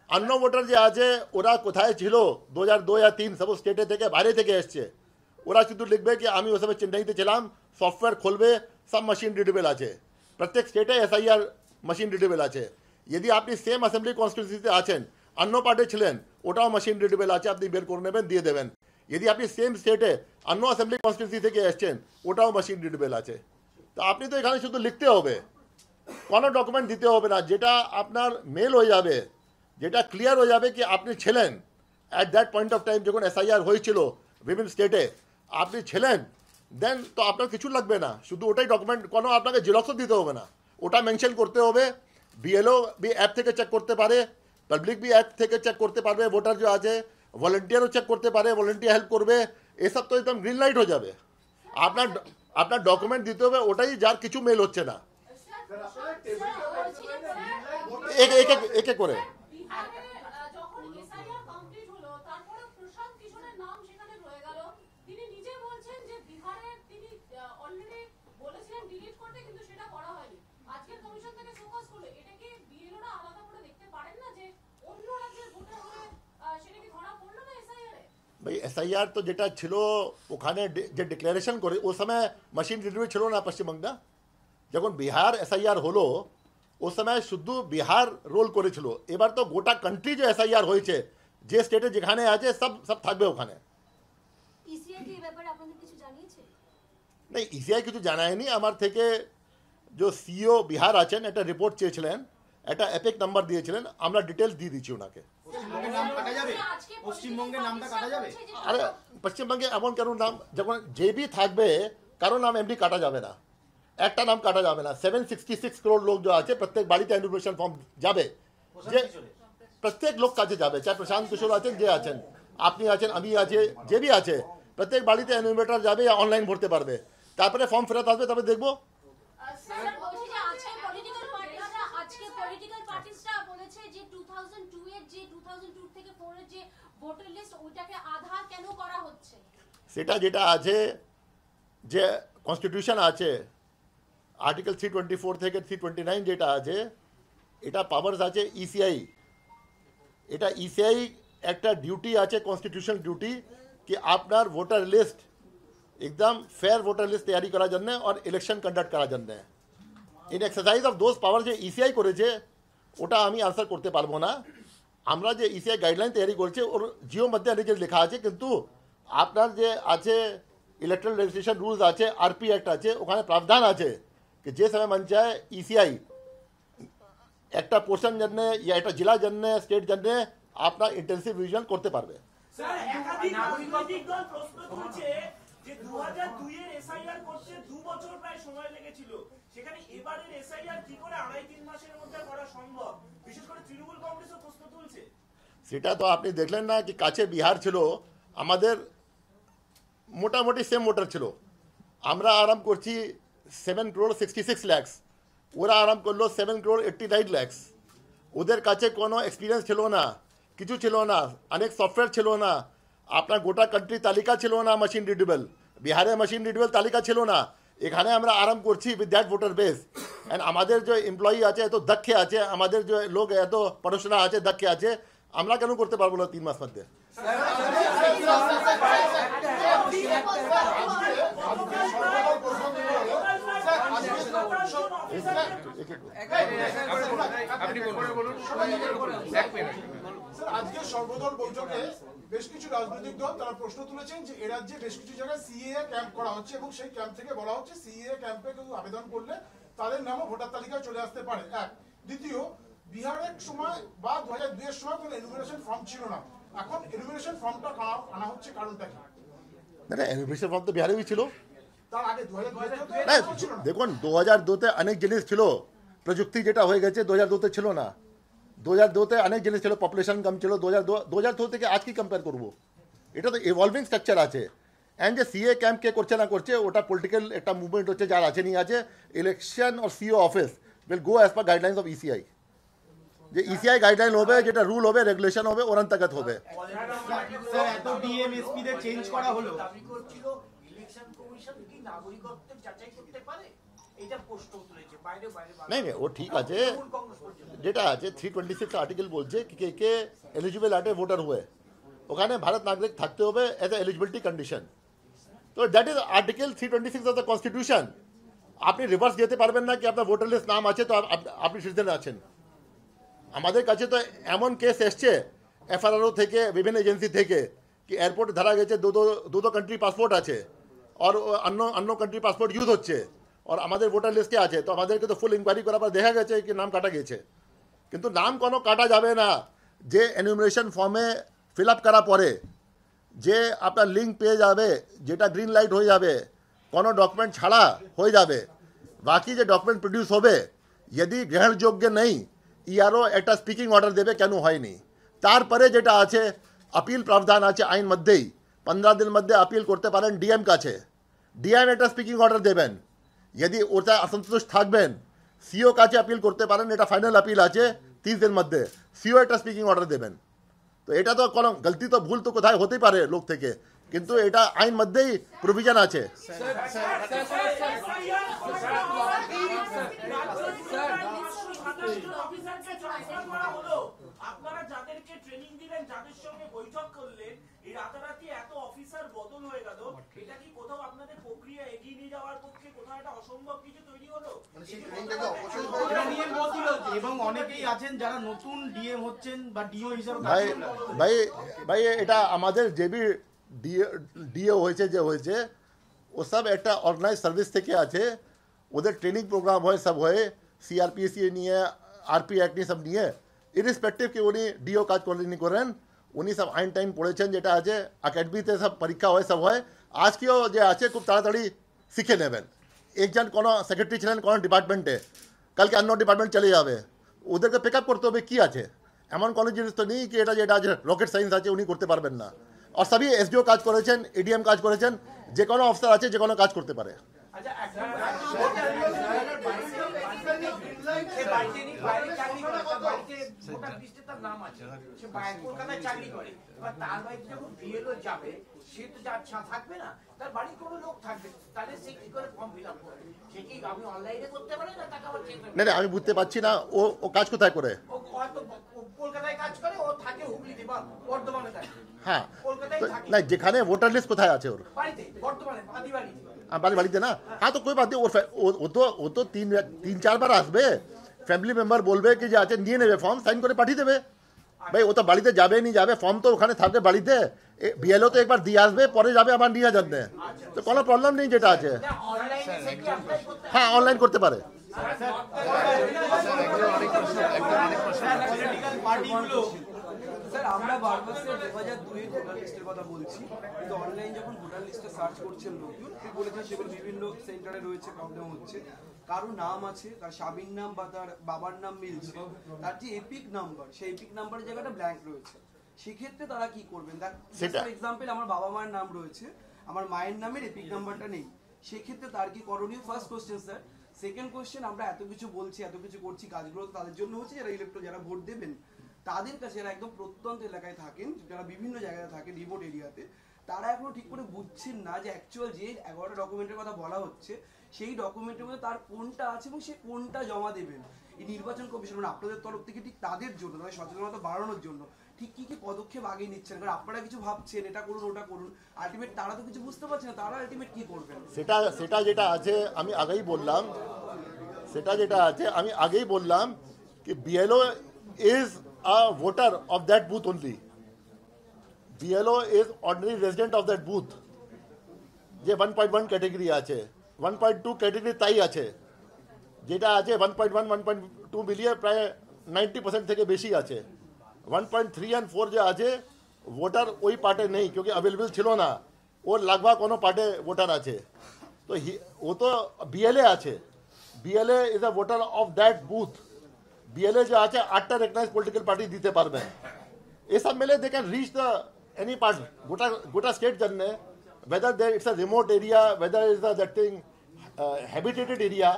অন্য ভোটার যে আছে ওরা কোথায় ছিল 2002 या 3 সব স্টেটে থেকে বাইরে থেকে এসছে, ওরা শুধু লিখবে কি আমি ওই সময় চেন্নাইতে ছিলাম, সফটওয়্যার খুলবে, সব মেশিন রিডেবল আছে, প্রত্যেক স্টেটে এসআইআর মেশিন রিডেবল আছে। যদি আপনি সেম অ্যাসেম্বলি কনস্টিটিউন্সিতে আছেন, অন্য পার্টি ছিলেন, ওটাও মেশিন রিডেবল আছে, আপনি বের করে নেবেন, দিয়ে দেবেন। যদি আপনি সেম স্টেটে অন্য অ্যাসেম্বলি কনস্টিটিউন্সি থেকে এসছেন, ওটাও মেশিন রিডেবল আছে। তো আপনি তো এখানে শুধু লিখতে হবে, কোনো ডকুমেন্ট দিতে হবে না, যেটা আপনার মেল হয়ে যাবে, যেটা ক্লিয়ার হয়ে যাবে কি আপনি ছিলেন at that point of time যখন এসআইআর হয়েছিল বিভিন্ন স্টেটে, আপনি ছিলেন, দেন তো আপনার কিছু লাগবে না, শুধু ওটাই ডকুমেন্ট, কোনো আপনাকে জেরক্সও দিতে হবে না, ওটা মেনশন করতে হবে। বিএলও বি অ্যাপ থেকে চেক করতে পারে, পাবলিক বি অ্যাপ থেকে চেক করতে পারবে, ভোটার যে আছে ভলেন্টিয়ারও চেক করতে পারে, ভলেন্টিয়ার হেল্প করবে, এসব তো একদম গ্রিন লাইট হয়ে যাবে। আপনার ডকুমেন্ট দিতে হবে, ওটাই যার কিছু মেল হচ্ছে না, এক এক করে। ভাই এসআইআর তো যেটা ছিল ওখানে যে ডিক্লারেশন করে ওই সময় মেশিন রিডেবল ছিল না পশ্চিমবঙ্গে। যখন বিহার এসআইআর হলো ওই সময় শুধু বিহার রোল করেছিল, এবার তো গোটা কান্ট্রি যে এসআইআর হয়েছে, যে স্টেটে যেখানে আছে সব থাকবে ওখানে। नहीं ইসিআই কিছু জানায়নি আমার থেকে। जो सीईओ বিহার আছেন একটা রিপোর্ট চেয়েছিলেন, একটা এপিক নাম্বার দিয়েছিলেন, আমরা ডিটেলস দিয়ে দিচ্ছি ওনাকে। পশ্চিমবঙ্গের নাম কাটা যাবে, পশ্চিমবঙ্গের নামটা কাটা যাবে। আরে পশ্চিমবঙ্গে এমন কেন নাম, যখন জেবি থাকবে কারো নাম এমনি কাটা যাবে না, একটা নাম কাটা যাবে না। 766 করোড় লোক जो আছে প্রত্যেক বাড়িতে এনুমারেশন ফর্ম যাবে, যে প্রত্যেক লোক কাছে যাবে, চাই প্রশান্ত কিশোর আছেন, যে আছেন, আপনি আছেন, আমি আছে, যে বি আছে, প্রত্যেক বাড়িতে এনুমারেটর যাবে, অনলাইন ভরতে পারবে, তারপরে ফর্ম ফেরত আসবে, তবে দেখবো। স্যার বলছি যে আজকে পলিটিক্যাল পার্টিরা বলেছে যে 2002 এর যে 2002 থেকে 4 এর যে ভোটার লিস্ট ওইটাকে আধার কেন করা হচ্ছে? সেটা যেটা আছে, যে কনস্টিটিউশন আছে আর্টিকেল 324 থেকে 329 যেটা আছে, এটা পাওয়ার্স আছে ইসিআই, এটা ইসিআই একটা ডিউটি আছে, কনস্টিটিউশনাল ডিউটি, कि আপনার ভোটার লিস্ট একদম ফেয়ার ভোটার লিস্ট তৈরি করার জন্য আর ইলেকশন কন্ডাক্ট করার জন্য। ইন এক্সারসাইজ অফ দোজ পাওয়ার যে ইসিআই করেছে ওটা আমি আনসার করতে পারবো না। আমরা যে ইসিআই গাইডলাইন তৈরি করেছি ওর জিও মধ্যে অনেক লেখা আছে, কিন্তু আপনার যে আছে ইলেকট্রাল রেজিস্ট্রেশন রুলস আছে, আরপি অ্যাক্ট আছে, ওখানে প্রাবধান আছে कि যে সময় মন চায় ইসিআই একটা পোর্শন জন্য ইয়া একটা জেলা জন্য স্টেট জন্য আপনার ইন্টেন্সিভ রিভিশন করতে পারবে। স্যার একাধিক রাজনৈতিক দল প্রশ্ন তুলছে যে 2002 এর এসআইআর করতে 2 বছর প্রায় সময় লেগেছিল, সেখানে এবারের এসআইআর কি করে 2.5-3 মাসের মধ্যে করা সম্ভব? বিশেষ করে তৃণমূল কংগ্রেসও প্রশ্ন তুলছে। সেটা তো আপনি দেখলেন না कि কাছে বিহার ছিল, আমাদের মোটামুটি সেম ভোটার ছিল, আমরা আরাম করছি 7 crore 66 lakhs, ওরা আরাম করলো 7 crore 89 lakhs। ওদের কাছে কোনো এক্সপিরিয়েন্স ছিল না, কিছু ছিল না, অনেক সফটওয়্যার ছিল না, আপনার গোটা কান্ট্রি তালিকা ছিল না মেশিন রিডেবল, বিহারে মেশিন রিডেবল তালিকা ছিল না। এখানে আমরা আরাম করছি with that voter base. And আমাদের যে এমপ্লয়ি আছে এত দক্ষ আছে, আমাদের যে লোক এত পড়াশোনা আছে, দক্ষ আছে, আমরা কেন করতে পারবো না 3 মাস মধ্যে? আজকে সর্বদল বৈঠকে বেশ কিছু রাজনৈতিক দল তারা প্রশ্ন তুলেছেন যে এ রাজ্যে বেশ কিছু জায়গায় সিএএ ক্যাম্প করা হচ্ছে এবং সেই ক্যাম্প থেকে বলা হচ্ছে সিএএ ক্যাম্পে কেউ আবেদন করলে তাদের নামও ভোটার তালিকায় চলে আসতে পারে। এক, দ্বিতীয়, বিহারের সময় বা 2002 এর সময় কোনো এনুমারেশন ফর্ম ছিল না, এখন এনুমারেশন ফর্মটা আনা হচ্ছে, কারণটা কি? না, এনুমারেশন ফর্ম তো বিহারেই ছিল। তার আগে 2002 না দেখুন, 2002-তে অনেক জিনিস ছিল, প্রযুক্তি যেটা হয়ে গেছে 2002-তে ছিল না। 2002-তে অনেক জিনিস ছিল, পপুলেশন কম ছিল। 2002 থেকে আজ কি কম্পেয়ার করবো? এটা তো ইভলভিং স্ট্রাকচার আছে। অ্যান্ড যে সিএ ক্যাম্প কে করছে না করছে ওটা পলিটিক্যাল একটা মুভমেন্ট হচ্ছে, যার আছে নিয়ে আছে। ইলেকশন আর CO office will go as per guidelines of ECI, যে ইসিআই গাইডলাইন হবে, যেটা রুল হবে, রেগুলেশন হবে, ওর অন্তর্গত হবে। স্যার এত ডিএমএসপি দের চেঞ্জ করা হলো, দাবি করছিল ইলেকশন কমিশন কি নাগরিকত্ব যাচাই করতে পারে, এটা প্রশ্ন তুলেছে বাইরে বাইরে। नहीं नहीं वो ठीक আছে, যেটা আছে 326 আর্টিকেল বলছে কি কে এলিজিবল আটে ভোটার हुए, ওখানে ভারত নাগরিক থাকতে হবে এজ এ এলিজিবিলিটি কন্ডিশন। তো that is article 326 of the constitution. আপনি রিভার্স যেতে পারবেন না কি আপনার ভোটার লিস্ট নাম আছে তো আপনি সিটিজেন আছেন। আমাদের কাছে তো এমন কেস এসছে এফআরআরও থেকে, বিভিন্ন এজেন্সি থেকে, কি এয়ারপোর্টে ধরা গেছে দু কান্ট্রি পাসপোর্ট আছে আর অন্য কান্ট্রি পাসপোর্ট ইউজ হচ্ছে, আর আমাদের ভোটার লিস্টে আছে। তো আমাদেরকে তো ফুল ইনকোয়ারি করার পর দেখা গেছে কি নাম কাটা গেছে। কিন্তু নাম কোনো কাটা যাবে না, যে এনুমারেশন ফর্মে ফিল আপ করার পরে যে আপনার লিঙ্ক পেয়ে যাবে, যেটা গ্রিন লাইট হয়ে যাবে, কোনো ডকুমেন্ট ছাড়া হয়ে যাবে। বাকি যে ডকুমেন্ট প্রডিউস হবে যদি গ্রহণযোগ্য নেই, ইয়ারও একটা স্পিকিং অর্ডার দেবে কেন হয়নি। তারপরে যেটা আছে আপিল প্রাবধান আছে আইন মধ্যেই, 15 দিন মধ্যে আপিল করতে পারেন ডিএম কাছে। ডিএম একটা স্পিকিং অর্ডার দেবেন, যদি ওটা অসন্তুষ্ট থাকবেন সিও কাছে আপিল করতে পারেন, এটা ফাইনাল আপিল আছে 30 দিন মধ্যে, সিও একটা স্পিকিং অর্ডার দেবেন। তো এটা তো কোনো গলতি তো ভুল তো কোথায় হতেই পারে লোক থেকে, কিন্তু এটা আইন মধ্যেই প্রভিজন আছে। আপনারা যাদেরকে ট্রেনিং দিলেন, যাদের সঙ্গে বৈঠক করলেন, এই রাতারাতি এত অফিসার বদল হয়ে গেল, এটা কি কোথাও আপনাদের প্রক্রিয়া এগিয়ে নিয়ে যাওয়ার পক্ষে কোথাও একটা অসম্ভব কিছু তৈরি হলো? এবং অনেকেই আছেন যারা নতুন ডিএম হচ্ছেন বা ডিও হিসেবে। ভাই ভাই ভাই এটা আমাদের যে বি ডিও হয়েছে যে হয়েছে ও সব একটা অর্গানাইজ সার্ভিস থেকে আছে, ওদের ট্রেনিং প্রোগ্রাম হয়, সব হয়, সিআরপিসি নিয়ে আরপি অ্যাক্ট নিয়ে সব নিয়ে ইরেসপেক্টিভ কি উনি ডিও কাজ করেন উনি সব আইন টাইন পড়েছেন যেটা আছে একাডেমিতে সব পরীক্ষা হয় সব হয় আজকেও যে আছে খুব তাড়াতাড়ি শিখে নেবেন একজন কোনো সেক্রেটারি ছিলেন কোনো ডিপার্টমেন্টে কালকে অন্য ডিপার্টমেন্ট চলে যাবে ওদেরকে পিক আপ করতে হবে কী আছে এমন কোনো জিনিস তো নেই কি এটা যেটা আছে রকেট সায়েন্স আছে উনি করতে পারবেন না আর সবই এসডিও কাজ করেছেন এডিএম কাজ করেছেন যে কোনো অফিসার আছে যে কোনো কাজ করতে পারে আচ্ছা সে বাড়িতে নেই, বাইরে চাকরি করে, তার বাড়িতে ভোটার লিস্টে তার নাম আছে, সে বাইরে কলকাতায় চাকরি করে, এবার তার বাড়িতে যখন বিএলও যাবে সে তো থাকবে না, তার বাড়ির কোনো লোক থাকবে, তাহলে সে কি করে ফর্ম ফিল আপ করবে? সে কি আপনি অনলাইনে করতে পারেন না তাকে আবার চেক না আমি বুঝতে পারছি না ও কাজ কোথায় করে ও হয়তো কলকাতায় কাজ করে, ও থাকে হুগলিতে বা বর্ধমানে থাকে, হ্যাঁ কলকাতায় থাকে না যেখানে ভোটার লিস্ট কোথায় আছে ওর বাড়িতে, বর্ধমানে আদি বাড়িতে বাড়িতে না হ্যাঁ তো कोई बात नहीं ও তো তিন চারবার আসবে ফ্যামিলি মেম্বার বলবে কি যে আছে নিয়ে নেবে ফর্ম সাইন করে পাঠিয়ে দেবে ভাই ও তো বাড়িতে যাবে নি যাবে ফর্ম তো ওখানে থাকবে বাড়িতে বিএলও তো একবার দিয়ে আসবে পরে যাবে আবার নিয়ে যাবে তো কোনো প্রবলেম নেই যেটা আছে হ্যাঁ অনলাইন করতে পারে স্যার আমরা বারবার স্যার 2002 এর ভোটার লিস্টের কথা বলছি, কিন্তু অনলাইন যখন ভোটার লিস্টে সার্চ করছেন লোকজন ঠিক বলেছেন সেগুলো বিভিন্ন সেন্টারে রয়েছে, প্রবলেম হচ্ছে। কারো নাম আছে, তার স্বামীর নাম বা তার বাবার নাম মিলছে, তার যে এপিক নাম্বার সেই এপিক নাম্বারের জায়গাটা ব্ল্যাঙ্ক রয়েছে, সেক্ষেত্রে তারা কি করবেন? ফর এক্সাম্পল আমার বাবা মায়ের নাম রয়েছে, আমার মায়ের নামের এপিক নাম্বারটা নেই, সেক্ষেত্রে তার কি করণীয়? First question sir. Second question, আমরা এত কিছু বলছি এত কিছু করছি, কাজগুলো তাদের জন্য হচ্ছে যারা যারা ভোট দেবেন তাদের কাছে, যারা একদম প্রত্যন্ত এলাকায় থাকেন, যারা বিভিন্ন জায়গায় থাকেন রিমোট এরিয়াতে, তারা এখনো ঠিক করে বুঝছেন না যে অ্যাকচুয়াল যে 11টা ডকুমেন্টের কথা বলা হচ্ছে সেই ডকুমেন্টের মধ্যে তার কোনটা আছে এবং সে কোনটা জমা দেবেন। এই নির্বাচন কমিশন মানে আপনাদের তরফ থেকে ঠিক তাদের জন্য, তাদের সচেতনতা বাড়ানোর জন্য ঠিক কি কি পদক্ষেপ আগে নিচ্ছেন? কারণ আপনারা কিছু ভাবছেন এটা করুন ওটা করুন, আলটিমেট তারা তো কিছু বুঝতে পারছে না, তারা আলটিমেট কি করবেন? সেটা যেটা আছে আমি আগেই বললাম कि BLO is a voter of that booth only. BLO is ordinary resident of that booth. যে 1.1 ক্যাটাগরি আছে, 1.2 ক্যাটাগরি তাই আছে, যেটা আছে 1.1 1.2 মিলিয়ে প্রায় 90% থেকে বেশি আছে। 1.3 and 4 যে আছে ভোটার ওই পার্টে নেই, क्योंकि अवेलेबल ছিল না, ওর লাগবা কোনো পার্টে ভোটার আছে, তো ও তো BLA আছে, BLA is a voter of that booth. BLA जो আছে 8টা রেকগনাইজড পলিটিক্যাল পার্টি দিতে পারবে, এসব মিলে they can reach the any part গোটা স্টেট জন্য, whether there it's a remote area, whether it's a that thing habitated area,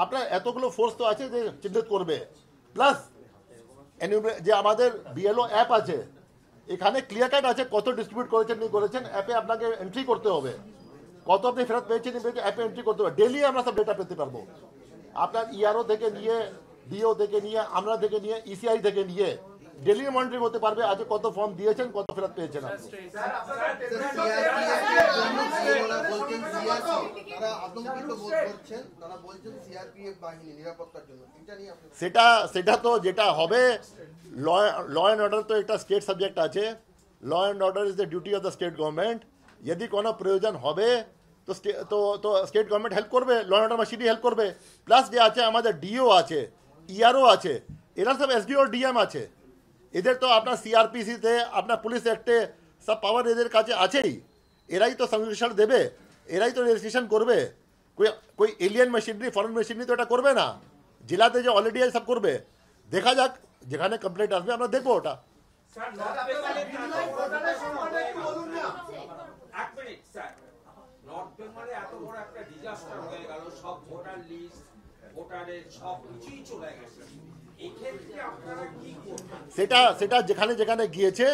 আপনার এতগুলো ফোর্স তো আছে যে চিহ্নিত করবে। প্লাস যে আমাদের BLO অ্যাপ আছে, এখানে ক্লিয়ার কাট আছে কত ডিস্ট্রিবিউট করেছেন নি করেছেন, অ্যাপে আপনাকে এন্ট্রি করতে হবে, কত আপনি ফেরত পেয়েছেন নি পেয়েছেন, অ্যাপে এন্ট্রি করতে হবে। ডেলি আমরা সব ডেটা পেতে পারবো, আপনার ইআরও থেকে নিয়ে ডিও থেকে নিয়ে আমরা থেকে নিয়ে ইসিআই থেকে নিয়ে ডেলি মনিটরিং হতে পারবে আজকে কত ফর্ম দিয়েছেন কত ফেরত পেয়েছেন আপনি। সেটা তো যেটা হবে ল অ্যান্ড অর্ডার তো একটা স্টেট সাবজেক্ট আছে, law and order is the duty of the state government. যদি কোনো প্রয়োজন হবে তো স্টেট গভর্নমেন্ট হেল্প করবে, ল অ্যান্ড অর্ডার মেশিনই হেল্প করবে। প্লাস যে আছে আমাদের ডিও আছে, ইআরও আছে, এরা সব এসডিও ডিএম আছে, এদের তো আপনার সিআরপিসিতে আপনার পুলিশ অ্যাক্টে সব পাওয়ার এদের কাছে আছেই, এরাই তো সংরক্ষণ দেবে, এরাই তো রেজিস্ট্রেশন করবে। कोई এলিয়েন মেশিনারি ফরেন মেশিনারি তো এটা করবে না, জেলাতে যে অলরেডি সব করবে। দেখা যাক যেখানে কমপ্লেন্ট আসবে আমরা দেখবো ওটা। নর্থ বেঙ্গলে এত বড় একটা ডিজাস্টার হয়ে গেল, সব ভোটার লিস্ট ভোটারের সব কিছুই চলে গেছে, এক্ষেত্রে আপনারা কি করবেন? সেটা যেখানে যেখানে গিয়েছে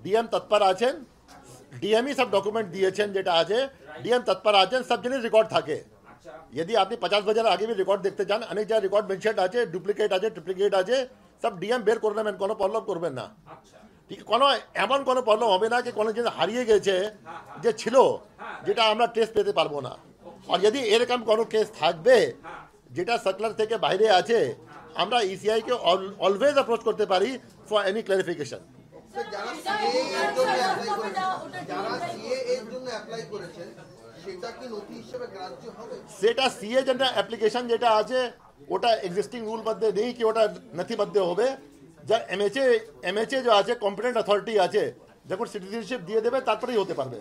ডিএম তৎপর আছেন, ডিএমই সব ডকুমেন্ট দিয়েছেন যেটা আছে, ডিএম তৎপর আছেন, সব জিনিস রেকর্ড থাকে। যদি আপনি 50 বছর আগে भी রেকর্ড দেখতে চান, অনেক জায়গায় রেকর্ড মেনশন আছে, ডুপ্লিকেট আছে, ট্রিপ্লিকেট আছে, সব ডিএম বের করে নেবেন, কোনো প্রবলেম করবেন না। ঠিক কোনো এমন কোনো প্রবলেম হবে না যে কোনো জিনিস হারিয়ে গেছে যে ছিল যেটা আমরা টেস্ট পেতে পারবো না। আর যদি এরকম কোনো কেস থাকবে যেটা সার্কুলার থেকে বাইরে আছে, আমরা ইসিআই কে অলওয়েজ অ্যাপ্রোচ করতে পারি ফর এনি ক্লারিফিকেশন। যারা সিএ এর জন্য অ্যাপ্লাই করেছেন সেটা কি নথি হিসেবে গ্রাহ্য হবে? সেটা সিএ যেটা অ্যাপ্লিকেশন যেটা আছে ওটা এক্সিস্টিং রুল মধ্যে নেই কি ওটা নথি মধ্যে হবে। যা এমএচএ যে আছে কম্পিটেন্ট অথরিটি আছে যখন সিটিজেনশিপ দিয়ে দেবে তারপরেই হতে পারবে।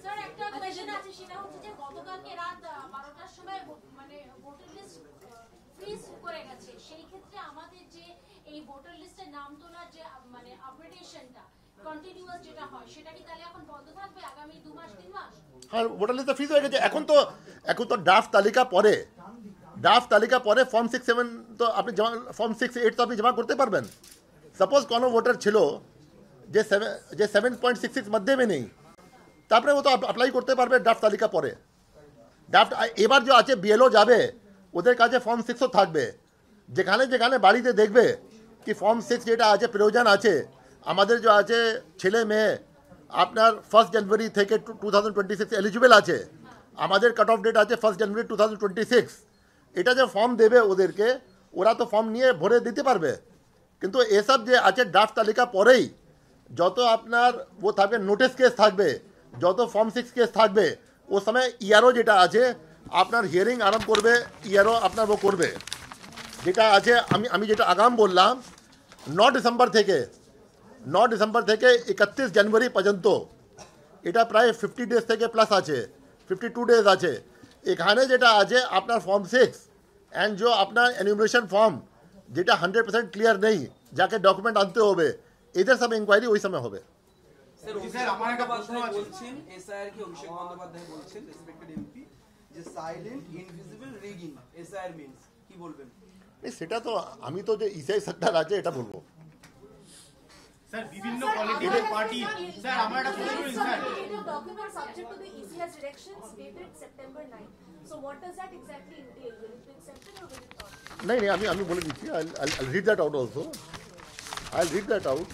স্যার একটা কোয়েশ্চেন আছে, সেটা হচ্ছে যে গতকালকে রাত 12টার সময় মানে ভোটার লিস্ট ফ্রিজ করে গেছে, সেই ক্ষেত্রে আমাদের যে এই ভোটার লিস্টে নাম তোলার যে মানে আপডেটেশনটা কন্টিনিউয়াস যেটা হয় সেটা কি তাহলে এখন বন্ধ থাকবে আগামী 2 মাস 3 মাস? হ্যাঁ, ভোটার লিস্ট ফ্রিজ হয়ে গেছে। এখন তো ড্রাফট তালিকা পরে ফর্ম 6-7 তো আপনি জমা, ফর্ম 6-8 তো আপনি জমা করতে পারবেন। সাপোজ কোনো ভোটার ছিল যে 7.66 মধ্যে নেই, তারপরে ও তো অ্যাপ্লাই করতে পারবে ড্রাফট তালিকা পরে। ড্রাফট এবার যে আছে বিএলও যাবে, ওদের কাছে ফর্ম 6ও থাকবে। যেখানে বাড়িতে দেখবে কি ফর্ম 6 যেটা আছে প্রয়োজন আছে, আমাদের যে আছে ছেলে মেয়ে আপনার 1 জানুয়ারি থেকে 2026 এলিজিবল আছে, আমাদের কাট অফ ডেট আছে 1 জানুয়ারি 2026। এটা যে ফর্ম দেবে ওদেরকে, ওরা তো ফর্ম নিয়ে ভরে দিতে পারবে। কিন্তু এসব যে আছে ড্রাফট তালিকা পরেই যত আপনার ও থাকবে, নোটিশ কেস থাকবে, যত ফর্ম 6 কেস থাকবে, ও সময় ইয়ারও যেটা আছে আপনার হিয়ারিং আরম্ভ করবে, ইয়ারও আপনার ও করবে। যেটা আছে আমি যেটা আগাম বললাম 9 ডিসেম্বর থেকে 31 জানুয়ারি পর্যন্ত, এটা প্রায় 50 ডেজ থেকে প্লাস আছে, 52 ডেজ আছে। এখানে যেটা আছে আপনার ফর্ম 6 অ্যান্ড जो আপনার এনিউমারেশন ফর্ম যেটা 100% ক্লিয়ার নেই, যাকে ডকুমেন্ট আনতে হবে, এদের সব ইনকোয়ারি ওই সময় হবে। স্যার আমার একটা প্রশ্ন আছে, বলছেন এসআইআর কি অভিষেক বন্দ্যোপাধ্যায় বলছেন রেসপেক্টেড এমপি যে silent invisible rigging SIR means, কি বলবেন? সেটা তো আমি তো যে ইসিআই সেক্টর আছে এটা বলবো। স্যার বিভিন্ন পলিটিক্যাল পার্টি, স্যার আমার একটা প্রশ্ন sir, document subject to the ECS directions dated September 9. So what does that exactly entail? Will it be accepted or will it not? नहीं আমি বলে দিচ্ছি, I'll read that out also. I'll read that out.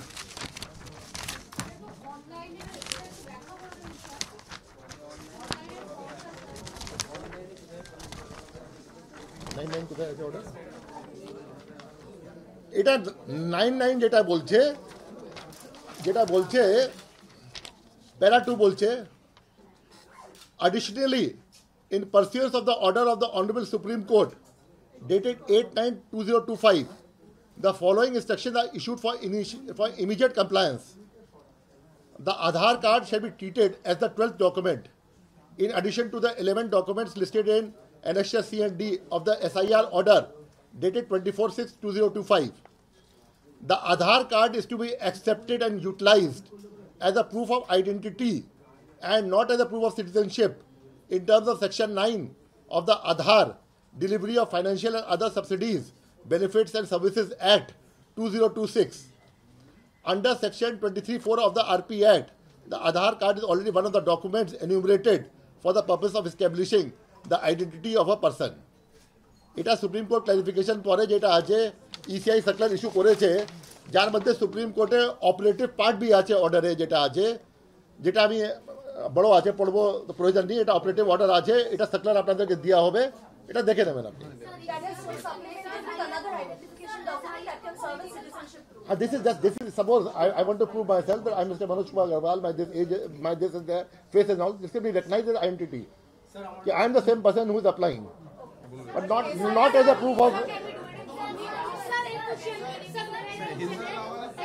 কোথায় আছে order? এটা 9 যেটা বলছে প্যারা 2 বলছে, additionally in pursuance of the order of the Honorable Supreme Court dated 8/9/2025, the following instructions are issued for immediate compliance. The Aadhaar card shall be treated as the 12th document, in addition to the 11 documents listed in Annexure C and D of the SIR order dated 24/6/2025. The Aadhaar card is to be accepted and utilized as a proof of identity and not as a proof of citizenship in terms of Section 9 of the Aadhaar Delivery of Financial and Other Subsidies, Benefits and Services Act 2026. Under Section 23(4) of the RP Act, the Aadhaar card is already one of the documents enumerated for the purpose of establishing the identity of a person. এটা supreme court clarification পরে যেটা আছে ECI circular issue করেছে, যার মধ্যে supreme কোর্টে operative part B আছে অর্ডারে, যেটা আছে, যেটা আমি বড় আছে পড়বো তো প্রয়োজন নেই, এটা অপারেটিভ অর্ডার আছে, এটা সার্কুলার আপনাদেরকে দেওয়া হবে, এটা দেখে নেবেন আপনি। This is suppose I want to prove myself that I'm Mr. Manoj Kumar Agarwal, my this is the face and all, this can be recognized as identity. I am the same person who is applying, but not as a proof of.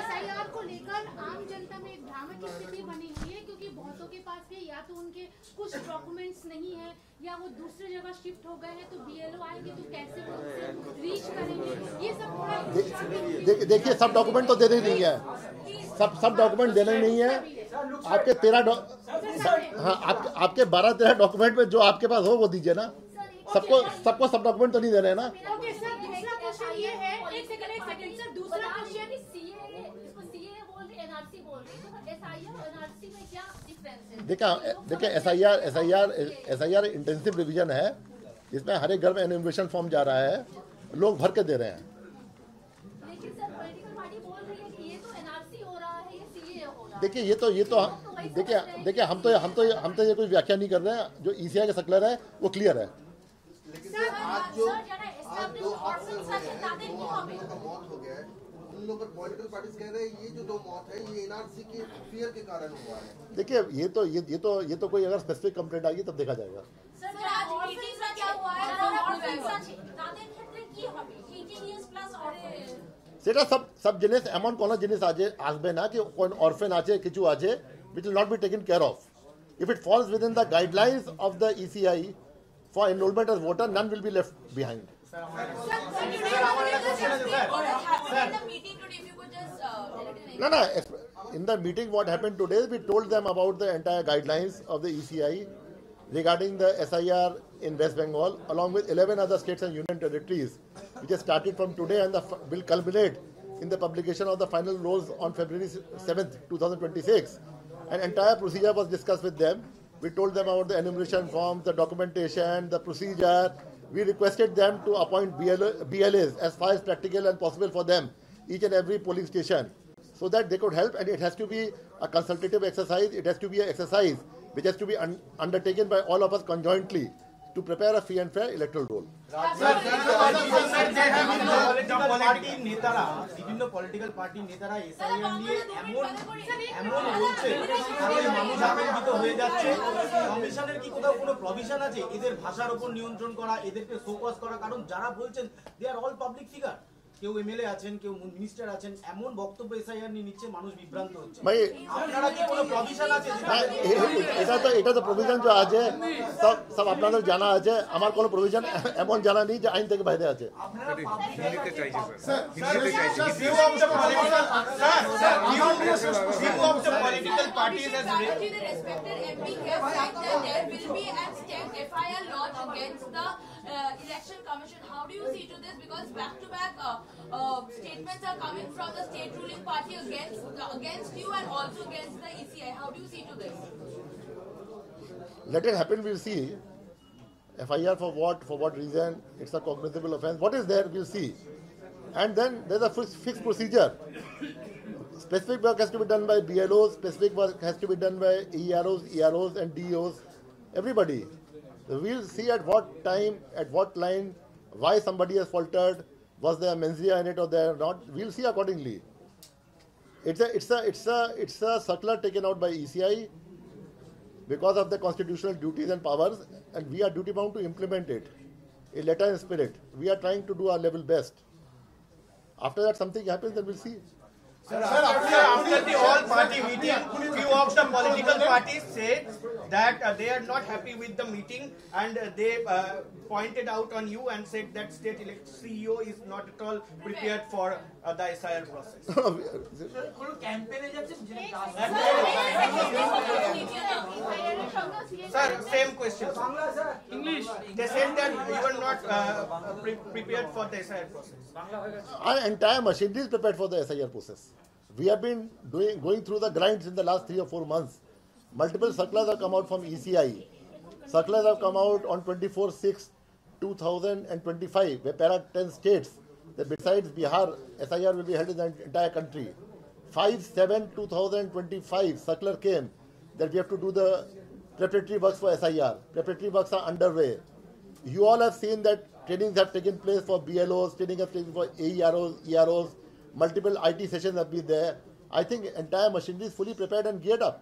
SIR को लेकर आम जनता में एक भ्रामक स्थिति बनी हुई है, क्योंकि बहुतों के पास में या तो उनके कुछ डॉक्यूमेंट्स नहीं है या वो दूसरी जगह शिफ्ट हो गए हैं, तो बीएलओ आएंगे तो कैसे वो उनसे रीच करेंगे, ये सब थोड़ा देखिए सब डॉक्यूमेंट तो देने नहीं है, सब डॉक्यूमेंट देने नहीं है। आपके 13 हाँ आपके 12-13 डॉक्यूमेंट में जो आपके पास हो वो दीजिए ना, सबको सब डॉक्यूमेंट तो नहीं देने हैं ना। देखिए एसआईआर इंटेंसिव रिवीजन है, जिसमें हर एक घर में एनुमरेशन फॉर्म जा रहा है, लोग भर के दे रहे हैं। देखिए ये तो देखिए हम तो ये कोई व्याख्या नहीं कर रहे हैं, जो ईसीआई का सर्कुलर है वो क्लियर है। लेकिन आज जो 2 हफ्ते हो गए, उन लोग पॉलिटिकल पार्टीज कह रहे हैं ये जो दो मौत है ये एनआरसी के फियर के कारण हुआ है। देखिए ये तो कोई अगर स्पेसिफिक कंप्लेंट आएगी तब देखा जाएगा। স্যার আজ মিটিং টা কি हुआ है অফেন্স আছে তাদের ক্ষেত্রে কি হবে 18 ইয়ার্স প্লাস সেটা সব জিনিস এমন কোন জিনিস আসবে না কি কোন অরফেন আছে কিছু আছে which will not be taken care of. If it falls within the guidelines of the ECI for enrollment as voter, none will be left behind. No. In the meeting, what happened today, we told them about the entire guidelines of the ECI regarding the SIR in West Bengal, along with 11 other states and union territories, which has started from today and will culminate in the publication of the final rules on February 7th, 2026. An entire procedure was discussed with them. We told them about the enumeration forms, the documentation, the procedure. We requested them to appoint BLAs as far as practical and possible for them, each and every polling station, so that they could help. And it has to be a consultative exercise. It has to be an exercise which has to be undertaken by all of us conjointly to prepare a free and fair electoral roll. বিভিন্ন political party নেতারা SIR নিয়ে এমন বলছে মানুষ আতঙ্কিত হয়ে যাচ্ছে। কমিশনের কি কোথাও কোনো প্রভিশন আছে এদের ভাষার উপর নিয়ন্ত্রণ করা, এদেরকে শোকজ করা? কারণ যারা বলছেন দে আর অল পাবলিক ফিগার, কেউ এমএলএ আছেন, কেউ মিনিস্টার আছেন, এমন বক্তব্য এসআইআর নিয়ে নিচ্ছে, মানুষ বিভ্রান্ত হচ্ছে। আপনারা কি কোনো প্রভিশন আছে? এটা তো প্রভিশন যে আছে সব আপনাদের জানা আছে, আমার কোনো প্রভিশন এমন জানা নেই যে আইন থেকে বাইরে আছে। Election Commission, how do you see to this? Because back-to-back statements are coming from the state ruling party against you and also against the ECI. How do you see to this? Let it happen. We'll see. FIR for what reason? It's a cognizable offence. What is there? We'll see. And then there's a fixed procedure. Specific work has to be done by BLOs. Specific work has to be done by EROs, and DEOs. Everybody. We'll see at what time, at what line, why somebody has faltered, was there menzia in it or there not. We'll see accordingly. It's a circular taken out by ECI because of the constitutional duties and powers, and we are duty bound to implement it. A letter and spirit. We are trying to do our level best. After that, something happens, then we'll see. Sir, after the all-party meeting, few of the political parties said that they are not happy with the meeting, and they pointed out on you and said that state CEO is not at all prepared for the SIR process. Sir, same question. English. They said that you are not prepared for the SIR process. Our entire machinery is prepared for the SIR process. We have been going through the grinds in the last 3 or 4 months. Multiple circulars have come out from ECI. Circulars have come out on 24/6/2025, where para 10 states that besides Bihar, SIR will be held in the entire country. 5/7/2025 circular came that we have to do the preparatory works for SIR. Preparatory works are underway. You all have seen that trainings have taken place for BLOs, training have taken for AEROs, EROs, multiple IT sessions have been there. I think entire machinery is fully prepared and geared up.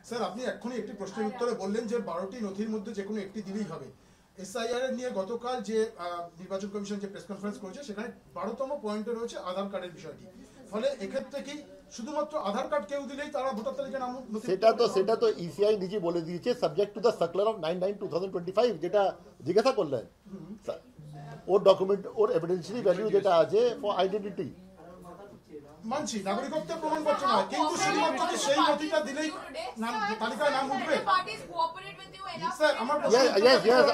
Sir আপনি এখনই একটি প্রশ্নের উত্তরে বললেন যে 12টি নথির মধ্যে যে কোনো একটি দিলেই হবে। এসআইআর এর নিয়ে গতকাল যে নির্বাচন কমিশন যে প্রেস কনফারেন্স করেছে সেখানে 12তম পয়েন্টে রয়েছে আধার কার্ডের বিষয়টি। ফলে এক্ষেত্রে কি শুধুমাত্র আধার কার্ড কেউ দিলেই তারা ভোটার তালিকায় নাম? সেটা তো ইসিআই নিজে বলে দিয়েছে, subject to the circular of 9/9/2025 যেটা জিজ্ঞাসা করলেন। ওর ডকুমেন্ট, ওর এভিডেন্সিয়ারি ভ্যালু যেটা আছে ফর আইডেন্টিটি, মানছি নাগরিকত্বের প্রমাণপত্র নয়, কিন্তু শুধুমাত্র কি সেই নথিটা দিলেই নাম তালিকায় নাম উঠবে? স্যার আমার yes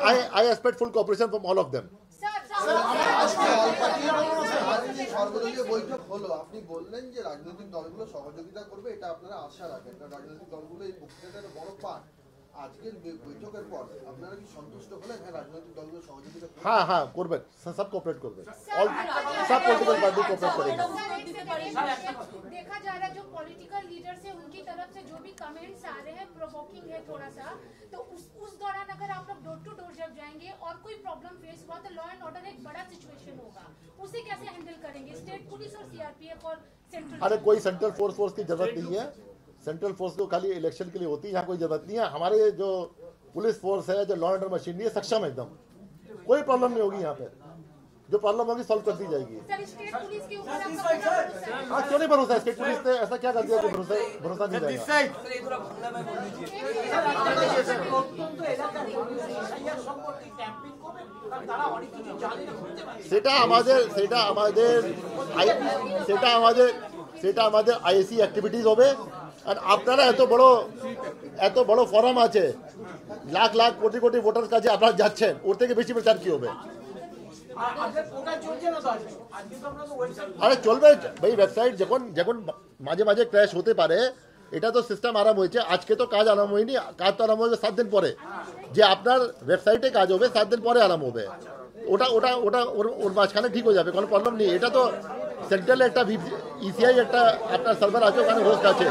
I expect full cooperation from all of them. সর্বদলীয় বৈঠক হলো, আপনি বললেন যে রাজনৈতিক দলগুলো সহযোগিতা করবে, এটা আপনারা আশা রাখেন, কারণ রাজনৈতিক দলগুলো এই প্রক্রিয়াটার বড় পার্ট। আজকের বৈঠকের পর আপনারা কি সন্তুষ্ট হলেন? হ্যাঁ, রাজনৈতিক দলগুলো সহযোগিতা করবে? हाँ हाँ করবেন, सब कोऑपरेट করবেন, ऑल सब पॉलिटिकल पार्टी कोऑपरेट करेंगे। देखा जा रहा है जो पॉलिटिकल लीडर्स है उनकी तरफ से जो भी कमेंट्स आ रहे हैं प्रोवोकिंग है थोड़ा सा, तो उस दौरान अगर आप लोग डोर टू डोर जब जाएंगे और कोई प्रॉब्लम फेस हुआ तो लॉ एंड ऑर्डर एक बड़ा सिचुएशन होगा, उसे कैसे हैंडल करेंगे स्टेट पुलिस और सीआरपीएफ और सेंट्रल? अरे कोई सेंट्रल फोर्स की जरूरत नहीं है, सेंट्रल फोर्स तो खाली इलेक्शन के लिए होती है, यहाँ कोई जरूरत नहीं है। हमारे जो पुलिस फोर्स है, जो लॉ एंड ऑर्डर मशीनरी है, सक्षम है एकदम, कोई प्रॉब्लम नहीं होगी। यहाँ पे जो प्रॉब्लम होगी सॉल्व कर दी जाएगी। सर स्टेट पुलिस के ऊपर आपका पूरा भरोसा है? हाँ क्यों नहीं भरोसा है, स्टेट पुलिस ने ऐसा क्या कर दिया कि भरोसा नहीं रहेगा। सर ये थोड़ा बांग्ला में बोल दीजिए। প্রত্যন্ত এলাকার মানুষ এসআইআর সম্পর্কে ক্যাম্পেইন করবে, কারণ তারা অনেক কিছু জানে না, বুঝতে পারে না। সেটা আমাদের আইএসি অ্যাক্টিভিটিস হবে। আর আপনারা এত বড় ফোরাম আছে, লাখ লাখ কোটি কোটি ভোটার কাছে আপনারা যাচ্ছেন, ওর থেকে বেশি প্রচার কি হবে? আর আজকে পোর্টাল চলছে না তো, আজকে তো আমরা তো ওয়েবসাইট আরে চলবে ভাই, ওয়েবসাইট যখন মাঝে মাঝে ক্র্যাশ হতে পারে, এটা তো সিস্টেম আরাম হয়েছে। আজকে তো কাজ আরাম হয়নি, কাজ তো আরাম হবে 7 দিন পরে। যে আপনার ওয়েবসাইটে কাজ হবে 7 দিন পরে আরাম হবে, ওটা ওর মাঝখানে ঠিক হয়ে যাবে, কোনো প্রবলেম নেই। এটা তো সেন্ট্রাল একটা ইসিআই একটা আপনার সার্ভার আছে, ওখানে হোস্ট আছে।